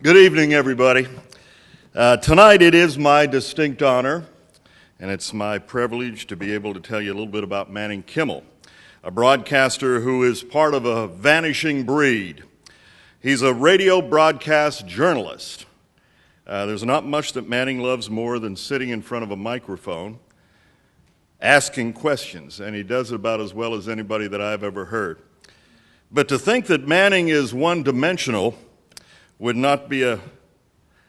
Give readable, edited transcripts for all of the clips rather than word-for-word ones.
Good evening, everybody. Tonight it is my distinct honor, and it's my privilege to be able to tell you a little bit about Manning Kimmel, a broadcaster who is part of a vanishing breed. He's a radio broadcast journalist. There's not much that Manning loves more than sitting in front of a microphone, asking questions, and he does it about as well as anybody that I've ever heard. But to think that Manning is one-dimensional would not be a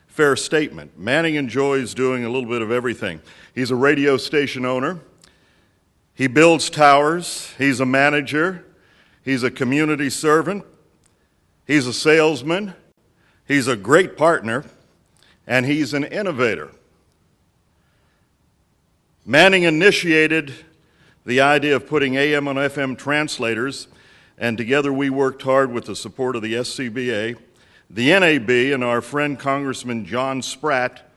fair statement. Manning enjoys doing a little bit of everything. He's a radio station owner. He builds towers. He's a manager. He's a community servant. He's a salesman. He's a great partner. And he's an innovator. Manning initiated the idea of putting AM and FM translators, and together we worked hard with the support of the SCBA, the NAB, and our friend Congressman John Spratt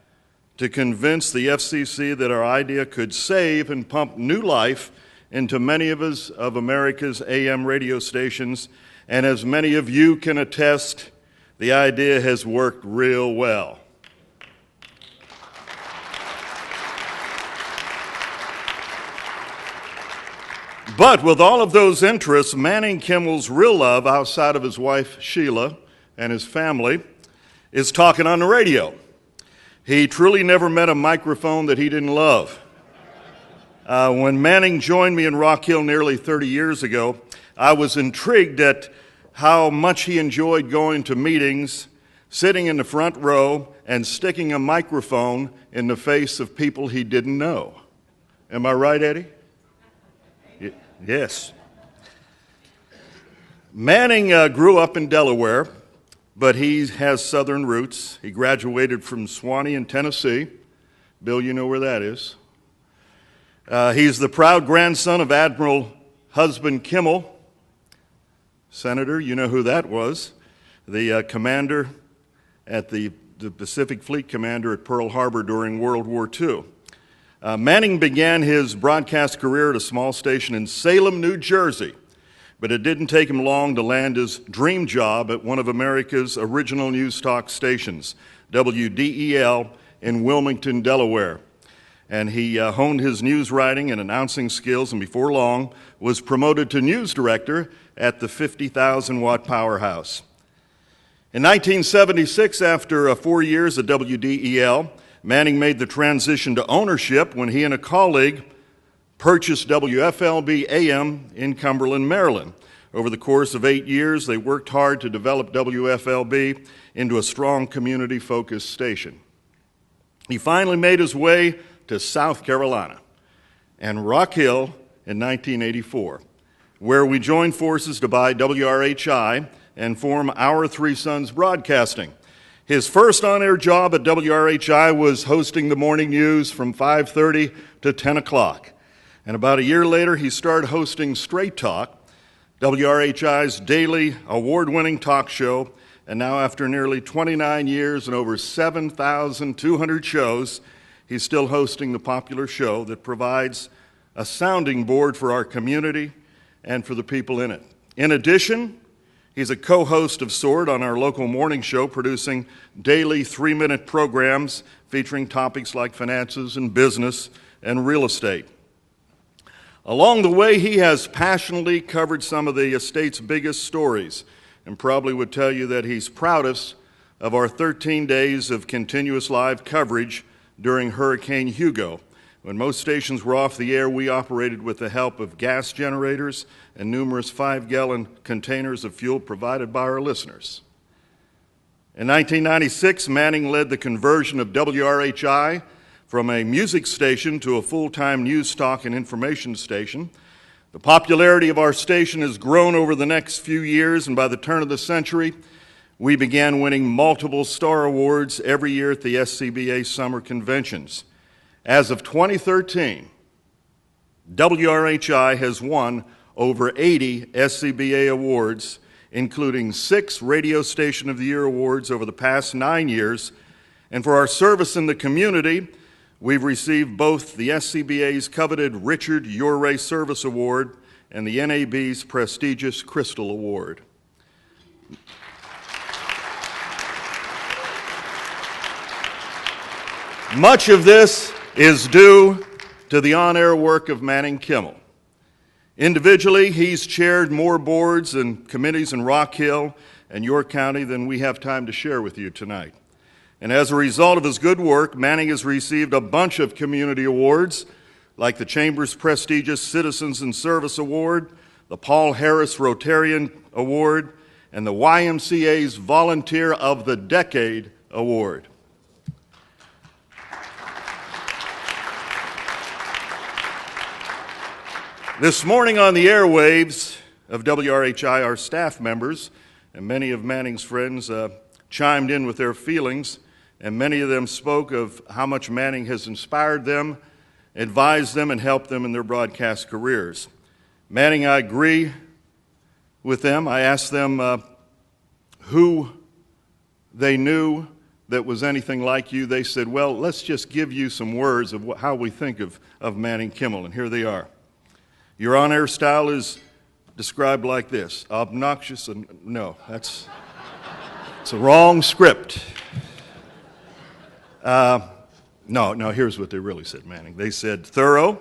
to convince the FCC that our idea could save and pump new life into many of America's AM radio stations. And as many of you can attest, the idea has worked real well. But with all of those interests, Manning Kimmel's real love outside of his wife Sheila and his family is talking on the radio. He truly never met a microphone that he didn't love. When Manning joined me in Rock Hill nearly 30 years ago, I was intrigued at how much he enjoyed going to meetings, sitting in the front row, and sticking a microphone in the face of people he didn't know. Am I right, Eddie? Yes. Manning grew up in Delaware, but he has Southern roots. He graduated from Swanee in Tennessee. Bill, you know where that is. He's the proud grandson of Admiral Husband Kimmel. Senator, you know who that was. The commander at the Pacific Fleet commander at Pearl Harbor during World War II. Manning began his broadcast career at a small station in Salem, New Jersey. But it didn't take him long to land his dream job at one of America's original news talk stations, WDEL in Wilmington, Delaware. And he honed his news writing and announcing skills, and before long was promoted to news director at the 50,000-watt powerhouse. In 1976, after 4 years at WDEL, Manning made the transition to ownership when he and a colleague purchased WFLB AM in Cumberland, Maryland. Over the course of 8 years, they worked hard to develop WFLB into a strong community-focused station. He finally made his way to South Carolina and Rock Hill in 1984, where we joined forces to buy WRHI and form Our Three Sons Broadcasting. His first on-air job at WRHI was hosting the morning news from 5:30 to 10 o'clock. And about a year later, he started hosting Straight Talk, WRHI's daily award-winning talk show. And now, after nearly 29 years and over 7,200 shows, he's still hosting the popular show that provides a sounding board for our community and for the people in it. In addition, he's a co-host of SWORD on our local morning show, producing daily 3-minute programs featuring topics like finances and business and real estate. Along the way, he has passionately covered some of the state's biggest stories, and probably would tell you that he's proudest of our 13 days of continuous live coverage during Hurricane Hugo. When most stations were off the air, we operated with the help of gas generators and numerous 5-gallon containers of fuel provided by our listeners. In 1996, Manning led the conversion of WRHI from a music station to a full-time news talk and information station. The popularity of our station has grown over the next few years, and by the turn of the century, we began winning multiple star awards every year at the SCBA summer conventions. As of 2013, WRHI has won over 80 SCBA awards, including 6 Radio Station of the Year awards over the past 9 years. And for our service in the community, we've received both the SCBA's coveted Richard Your Service Award and the NAB's prestigious Crystal Award. Much of this is due to the on-air work of Manning Kimmel. Individually, he's chaired more boards and committees in Rock Hill and York County than we have time to share with you tonight. And as a result of his good work, Manning has received a bunch of community awards, like the Chamber's prestigious Citizens in Service Award, the Paul Harris Rotarian Award, and the YMCA's Volunteer of the Decade Award. This morning on the airwaves of WRHI, our staff members and many of Manning's friends chimed in with their feelings, and many of them spoke of how much Manning has inspired them, advised them, and helped them in their broadcast careers. Manning, I agree with them. I asked them who they knew that was anything like you. They said, well, let's just give you some words of how we think of Manning Kimmel, and here they are. Your on-air style is described like this: obnoxious, and no, it's a wrong script. No, here's what they really said, Manning. They said thorough,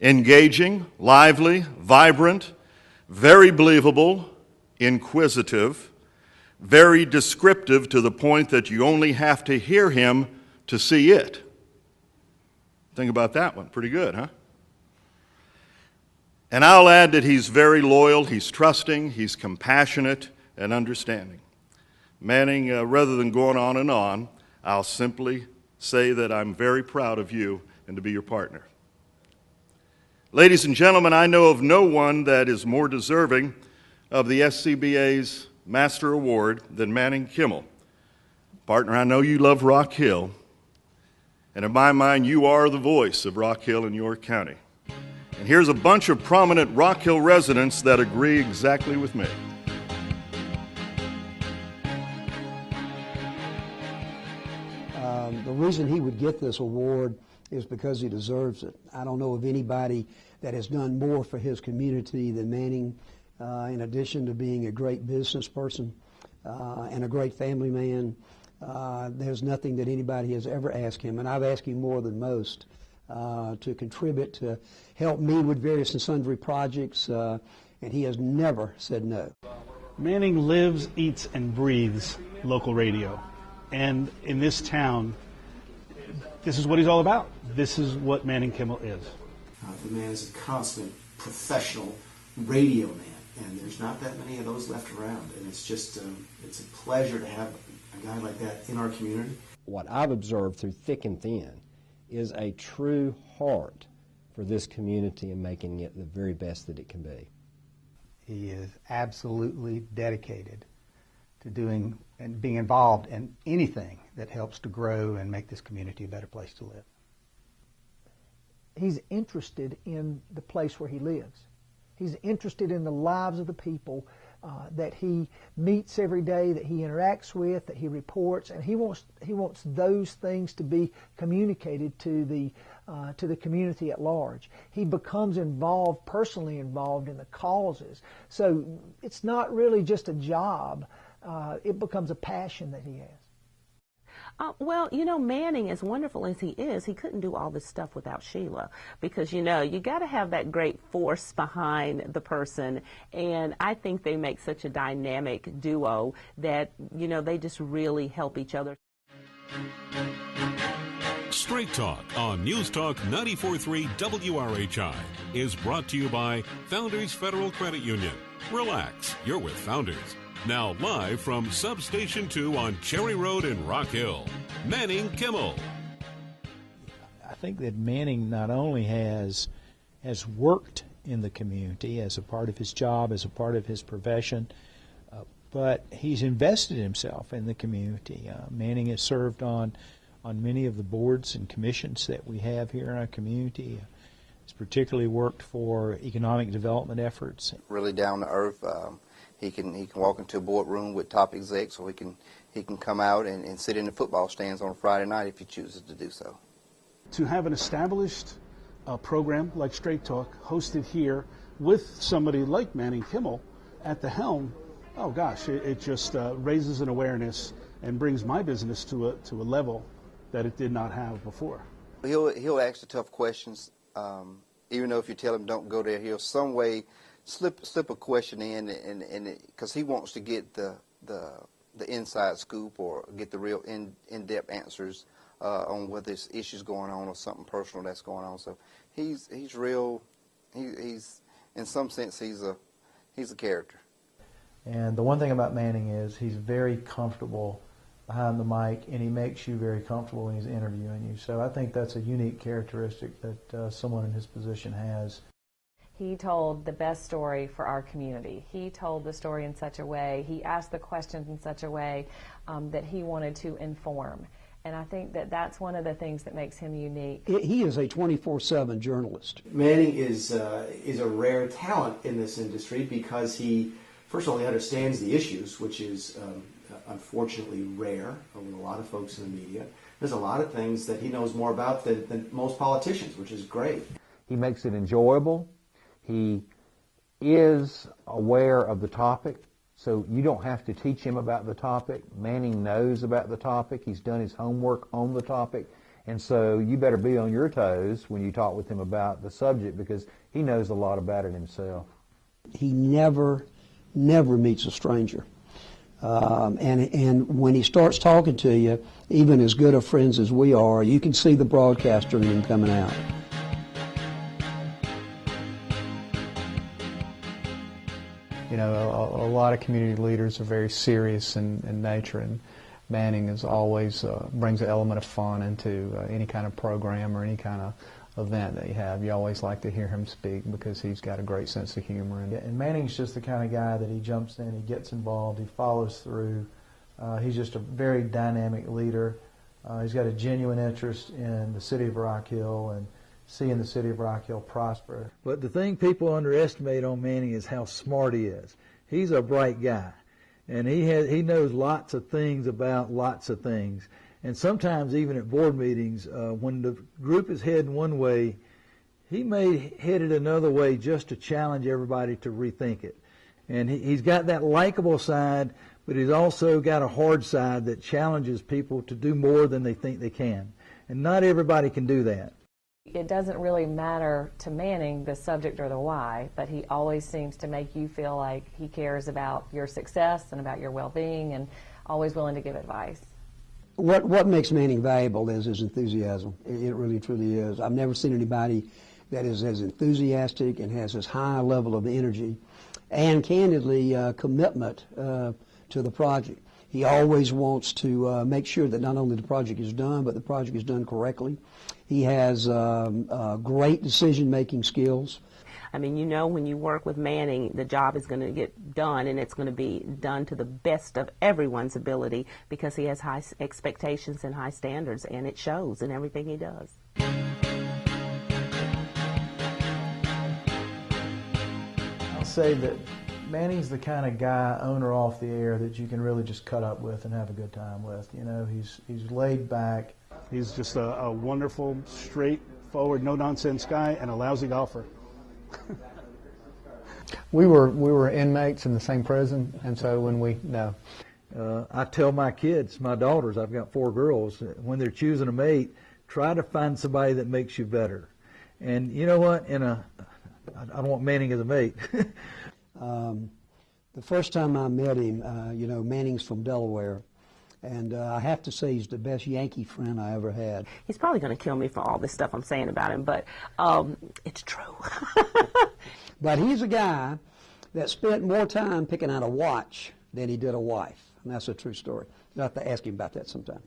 engaging, lively, vibrant, very believable, inquisitive, very descriptive to the point that you only have to hear him to see it. Think about that one. Pretty good, huh? And I'll add that he's very loyal, he's trusting, he's compassionate and understanding. Manning, rather than going on and on, I'll simply say that I'm very proud of you and to be your partner. Ladies and gentlemen, I know of no one that is more deserving of the SCBA's Master Award than Manning Kimmel. Partner, I know you love Rock Hill, and in my mind, you are the voice of Rock Hill in York County. And here's a bunch of prominent Rock Hill residents that agree exactly with me. The reason he would get this award is because he deserves it. I don't know of anybody that has done more for his community than Manning, in addition to being a great business person and a great family man. There's nothing that anybody has ever asked him, and I've asked him more than most, to contribute, to help me with various and sundry projects, and he has never said no. Manning lives, eats, and breathes local radio. And in this town, this is what he's all about. This is what Manning Kimmel is. The man is a constant professional radio man, and there's not that many of those left around. And it's just, it's a pleasure to have a guy like that in our community. What I've observed through thick and thin is a true heart for this community and making it the very best that it can be. He is absolutely dedicated to doing and being involved in anything that helps to grow and make this community a better place to live. He's interested in the place where he lives. He's interested in the lives of the people that he meets every day, that he interacts with, that he reports, and he wants those things to be communicated to the community at large. He becomes personally involved in the causes. So it's not really just a job. It becomes a passion that he has. Well, you know, Manning, as wonderful as he is, he couldn't do all this stuff without Sheila, because, you know, you got to have that great force behind the person, and I think they make such a dynamic duo that, you know, they just really help each other. Straight Talk on News Talk 94.3 WRHI is brought to you by Founders Federal Credit Union. Relax, you're with Founders. Now live from Substation 2 on Cherry Road in Rock Hill, Manning Kimmel. I think that Manning not only has worked in the community as a part of his job, as a part of his profession, but he's invested himself in the community. Manning has served on many of the boards and commissions that we have here in our community. He's particularly worked for economic development efforts. Really down to earth. He can walk into a boardroom with top execs, or he can come out and sit in the football stands on a Friday night if he chooses to do so. To have an established program like Straight Talk hosted here with somebody like Manning Kimmel at the helm, oh gosh, it just raises an awareness and brings my business to a level that it did not have before. He'll ask the tough questions, even though if you tell him don't go there, he'll some way slip a question in, and because he wants to get the inside scoop or get the real in-depth answers on whether this issue's going on or something personal that's going on. So he's real. He's in some sense he's a character. And the one thing about Manning is he's very comfortable behind the mic, and he makes you very comfortable when he's interviewing you. So I think that's a unique characteristic that someone in his position has. He told the best story for our community. He told the story in such a way, he asked the questions in such a way that he wanted to inform. And I think that that's one of the things that makes him unique. He is a 24/7 journalist. Manning is a rare talent in this industry because he, first of all, he understands the issues, which is unfortunately rare with a lot of folks in the media. There's a lot of things that he knows more about than most politicians, which is great. He makes it enjoyable. He is aware of the topic, so you don't have to teach him about the topic. Manning knows about the topic. He's done his homework on the topic, and so you better be on your toes when you talk with him about the subject because he knows a lot about it himself. He never meets a stranger. And when he starts talking to you, even as good of friends as we are, you can see the broadcaster in him coming out. You know, a lot of community leaders are very serious in nature, and Manning is always brings an element of fun into any kind of program or any kind of event that you have. You always like to hear him speak because he's got a great sense of humor. And Manning's just the kind of guy that he jumps in, he gets involved, he follows through. He's just a very dynamic leader. He's got a genuine interest in the city of Rock Hill and seeing the city of Rock Hill prosper. But the thing people underestimate on Manning is how smart he is. He's a bright guy, and he knows lots of things about lots of things. And sometimes even at board meetings, when the group is heading one way, he may head it another way just to challenge everybody to rethink it. And he's got that likable side, but he's also got a hard side that challenges people to do more than they think they can. And not everybody can do that. It doesn't really matter to Manning the subject or the why, but he always seems to make you feel like he cares about your success and about your well-being and always willing to give advice. What makes Manning valuable is his enthusiasm. It really, truly is. I've never seen anybody that is as enthusiastic and has as high a level of energy and, candidly, commitment to the project. He always wants to make sure that not only the project is done, but the project is done correctly. He has great decision-making skills. I mean, you know, when you work with Manning, the job is going to get done, and it's going to be done to the best of everyone's ability because he has high expectations and high standards, and it shows in everything he does. I'll say that Manning's the kind of guy on or off the air that you can really just cut up with and have a good time with. You know, he's laid back. He's just a wonderful, straightforward, no-nonsense guy and a lousy golfer. We were inmates in the same prison, and so when I tell my kids, my daughters, I've got 4 girls, when they're choosing a mate, try to find somebody that makes you better. And you know what? I don't want Manning as a mate. The first time I met him, Manning's from Delaware. And I have to say he's the best Yankee friend I ever had. He's probably going to kill me for all this stuff I'm saying about him, but it's true. But he's a guy that spent more time picking out a watch than he did a wife. And that's a true story. You have to ask him about that sometime.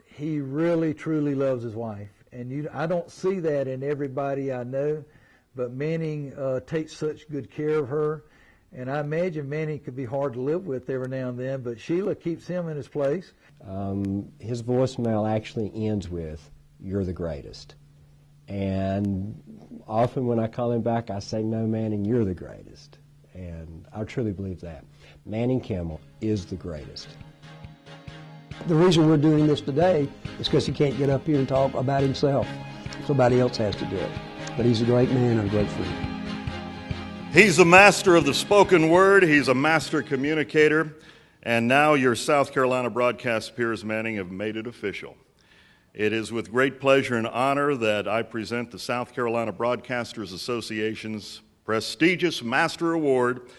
He really, truly loves his wife. And I don't see that in everybody I know, but Manning takes such good care of her. And I imagine Manning could be hard to live with every now and then, but Sheila keeps him in his place. His voicemail actually ends with, "You're the greatest." And often when I call him back, I say, "No, Manning, you're the greatest." And I truly believe that. Manning Kimmel is the greatest. The reason we're doing this today is because he can't get up here and talk about himself. Somebody else has to do it. But he's a great man and a great friend. He's a master of the spoken word. He's a master communicator. And now your South Carolina broadcast peers, Manning, have made it official. It is with great pleasure and honor that I present the South Carolina Broadcasters Association's prestigious Master Award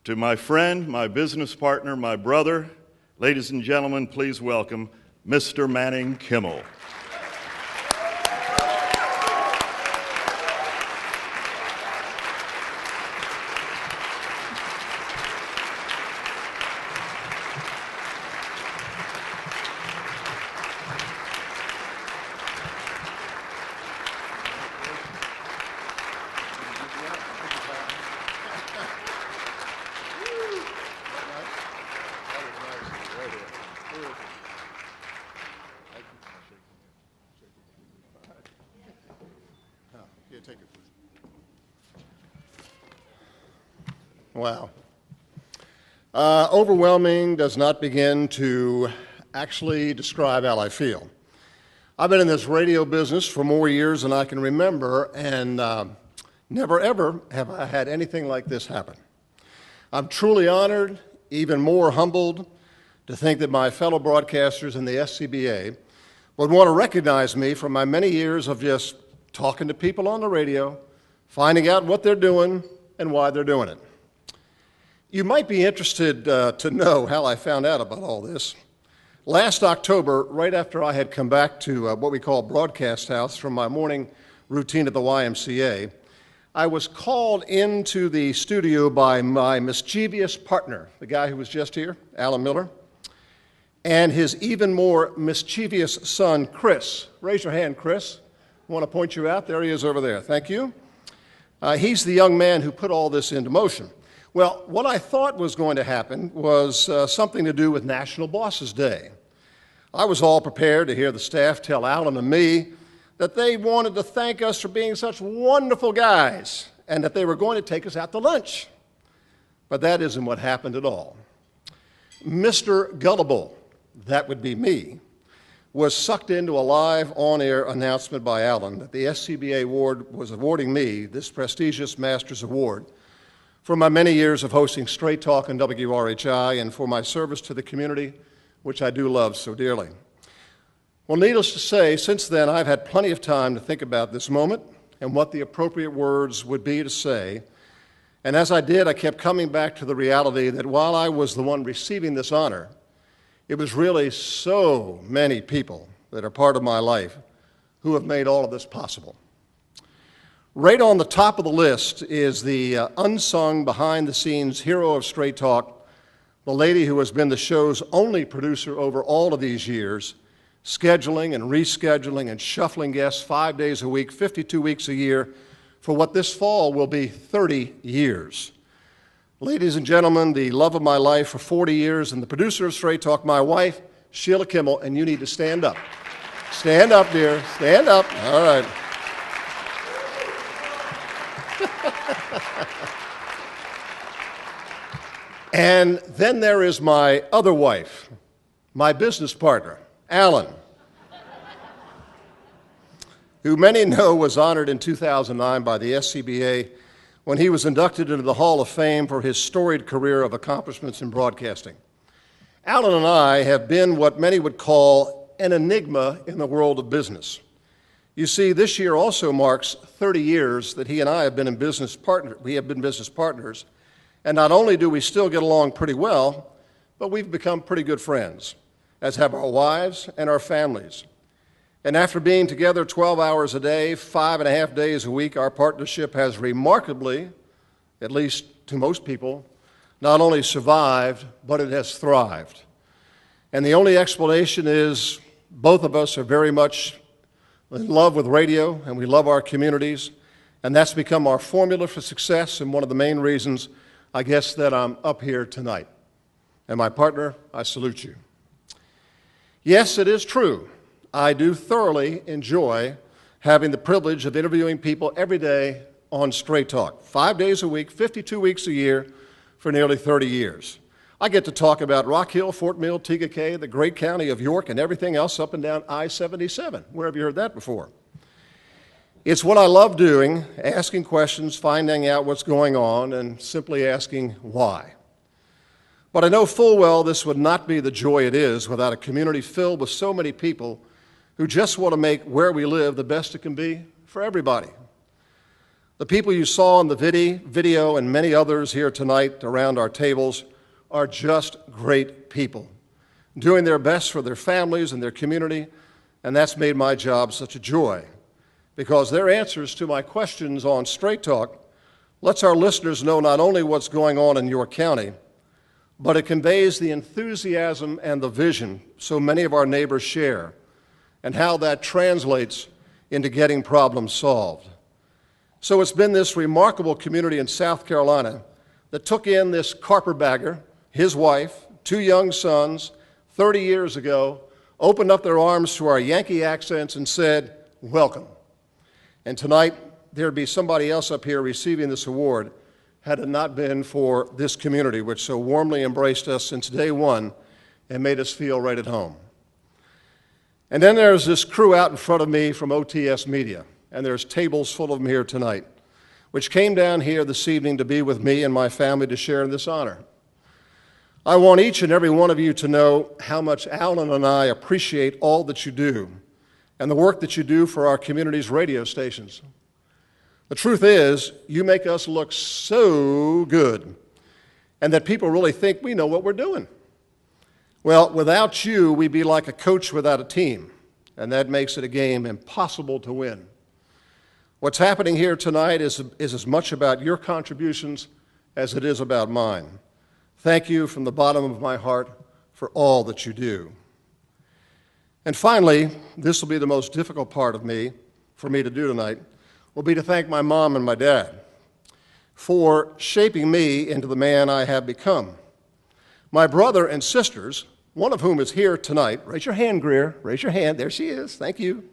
to my friend, my business partner, my brother. Ladies and gentlemen, please welcome Mr. Manning Kimmel. Wow. Overwhelming does not begin to actually describe how I feel. I've been in this radio business for more years than I can remember, and never ever have I had anything like this happen. I'm truly honored, even more humbled, to think that my fellow broadcasters in the SCBA would want to recognize me for my many years of just talking to people on the radio, finding out what they're doing and why they're doing it. You might be interested to know how I found out about all this. Last October, right after I had come back to what we call Broadcast House from my morning routine at the YMCA, I was called into the studio by my mischievous partner, the guy who was just here, Alan Miller, and his even more mischievous son, Chris. Raise your hand, Chris. I want to point you out. There he is over there. Thank you. He's the young man who put all this into motion. Well, what I thought was going to happen was something to do with National Bosses Day. I was all prepared to hear the staff tell Alan and me that they wanted to thank us for being such wonderful guys and that they were going to take us out to lunch. But that isn't what happened at all. Mr. Gullible, that would be me, was sucked into a live on-air announcement by Alan that the SCBA award was awarding me this prestigious Master's Award for my many years of hosting Straight Talk on WRHI and for my service to the community, which I do love so dearly. Well, needless to say, since then I've had plenty of time to think about this moment and what the appropriate words would be to say. And as I did, I kept coming back to the reality that while I was the one receiving this honor, it was really so many people that are part of my life who have made all of this possible. Right on the top of the list is the unsung, behind-the-scenes hero of Straight Talk, the lady who has been the show's only producer over all of these years, scheduling and rescheduling and shuffling guests 5 days a week, 52 weeks a year, for what this fall will be 30 years. Ladies and gentlemen, the love of my life for 40 years and the producer of Straight Talk, my wife, Sheila Kimmel, and you need to stand up. Stand up, dear. Stand up. All right. And then there is my other wife, my business partner, Alan, who many know was honored in 2009 by the SCBA when he was inducted into the Hall of Fame for his storied career of accomplishments in broadcasting. Alan and I have been what many would call an enigma in the world of business. You see, this year also marks 30 years that he and I have been business partners, and not only do we still get along pretty well, but we've become pretty good friends, as have our wives and our families. And after being together 12 hours a day, 5.5 days a week, our partnership has remarkably, at least to most people, not only survived, but it has thrived. And the only explanation is both of us are very much in love with radio, and we love our communities, and that's become our formula for success and one of the main reasons, I guess, that I'm up here tonight. And my partner, I salute you. Yes, it is true. I do thoroughly enjoy having the privilege of interviewing people every day on Straight Talk, 5 days a week, 52 weeks a year for nearly 30 years. I get to talk about Rock Hill, Fort Mill, Tegakay, the great county of York, and everything else up and down I-77. Where have you heard that before? It's what I love doing, asking questions, finding out what's going on, and simply asking why. But I know full well this would not be the joy it is without a community filled with so many people who just want to make where we live the best it can be for everybody. The people you saw in the video and many others here tonight around our tables are just great people, doing their best for their families and their community, and that's made my job such a joy, because their answers to my questions on Straight Talk lets our listeners know not only what's going on in your county, but it conveys the enthusiasm and the vision so many of our neighbors share, and how that translates into getting problems solved. So it's been this remarkable community in South Carolina that took in this carpetbagger, his wife, 2 young sons, 30 years ago, opened up their arms to our Yankee accents and said, "Welcome." And tonight, there'd be somebody else up here receiving this award had it not been for this community, which so warmly embraced us since day one and made us feel right at home. And then there's this crew out in front of me from OTS Media, and there's tables full of them here tonight, which came down here this evening to be with me and my family to share in this honor. I want each and every one of you to know how much Alan and I appreciate all that you do and the work that you do for our community's radio stations. The truth is, you make us look so good, and that people really think we know what we're doing. Well, without you, we'd be like a coach without a team, and that makes it a game impossible to win. What's happening here tonight is as much about your contributions as it is about mine. Thank you from the bottom of my heart for all that you do. And finally, this will be the most difficult part for me to do tonight, will be to thank my mom and my dad for shaping me into the man I have become. My brother and sisters, one of whom is here tonight. Raise your hand, Greer. Raise your hand. There she is. Thank you.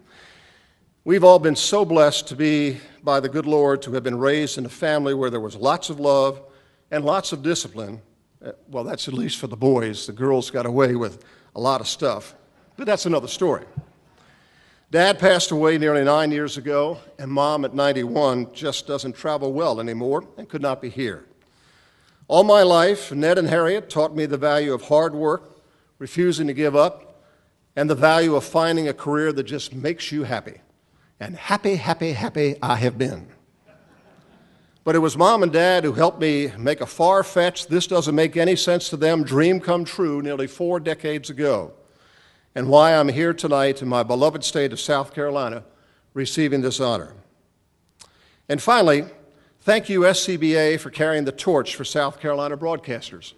We've all been so blessed to be, by the good Lord, to have been raised in a family where there was lots of love and lots of discipline. Well, that's at least for the boys. The girls got away with a lot of stuff, but that's another story. Dad passed away nearly 9 years ago, and Mom at 91 just doesn't travel well anymore and could not be here. All my life, Ned and Harriet taught me the value of hard work, refusing to give up, and the value of finding a career that just makes you happy. And happy, happy, happy I have been. But it was Mom and Dad who helped me make a far-fetched, this doesn't make any sense to them, dream come true nearly 4 decades ago, and why I'm here tonight in my beloved state of South Carolina receiving this honor. And finally, thank you, SCBA, for carrying the torch for South Carolina broadcasters.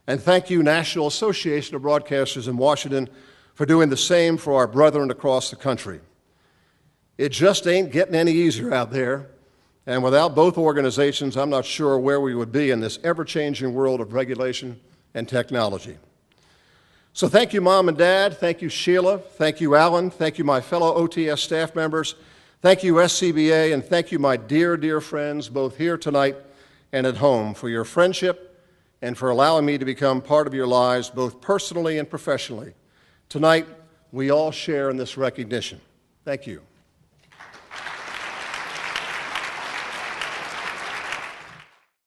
And thank you, National Association of Broadcasters in Washington, for doing the same for our brethren across the country. It just ain't getting any easier out there, and without both organizations, I'm not sure where we would be in this ever-changing world of regulation and technology. So thank you, Mom and Dad. Thank you, Sheila. Thank you, Alan. Thank you, my fellow OTS staff members. Thank you, SCBA, and thank you, my dear, dear friends, both here tonight and at home, for your friendship and for allowing me to become part of your lives, both personally and professionally. Tonight, we all share in this recognition. Thank you.